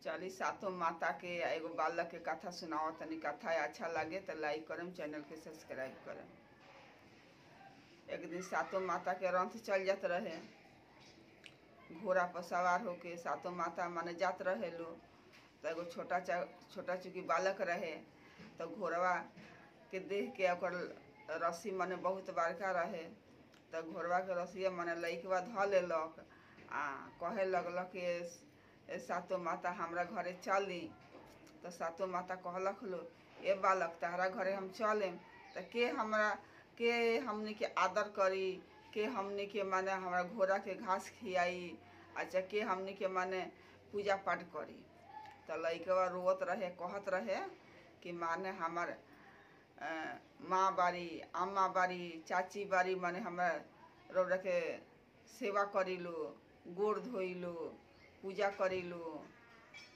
चली सातों माता के एगो बालक के कथा सुनाओ तनी। कथा अच्छा लगे तो लाइक करम, चैनल के सब्सक्राइब करम। एक दिन सातों माता के रथ चल जात रहे, घोड़ा पर सवार होके सातों माता माने जात रहे लो। तो एगो छोटा चुकी बालक रहे, तो घोड़वा के देख के ओकर रस्सी माने बहुत बड़का रहे। तो घोड़वा के रस्सिया माने लइकवा ध लेलक आ कहे लगलक कि सातों माता हमरा घरे चली। तो सातों माता कहलक लो, ए बालक तहरा घरे हम चलेम तो के हमनी के आदर करी, के हमनी के माने हमरा घोड़ा के घास खियाई, अच्छा के हमनी के माने पूजा पाठ करी। तो लइकवा रोवत रहे, कहत रहे कि माने हमार माँ बारी, अम्मा बारी, चाची बारी, माने हमार रौरा के सेवा करिलो, गोड़ धोइलो, पूजा करिलो,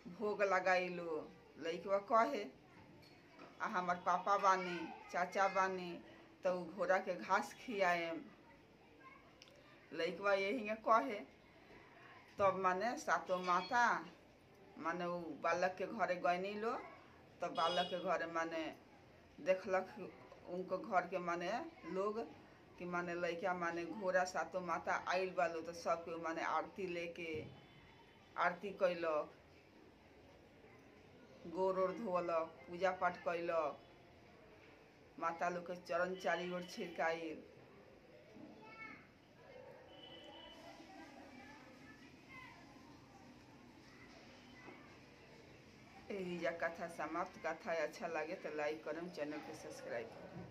भोग लगाइलो। लइकवा कहे आ हमार पापा बानी, चाचा बानी, तो घोड़ा के घास खियाएम। लइकवा यही कहे। तब माने सातों माता माने उ बालक के घरे गईनी लो। तो बालक के घरे माने देखलक उनको घर के माने लोग कि माने लइका माने घोड़ा सातों माता आइल बालो। तो सबके माने आरती लेके आरती कैलक, गोड़ ओड़ धोलक, पूजा पाठ कैलक, माता लोग के चरण चारी ओर छिड़काइल। यही कथा समाप्त। कथा अच्छा लगे तो लाइक करम, चैनल के सब्सक्राइब करम।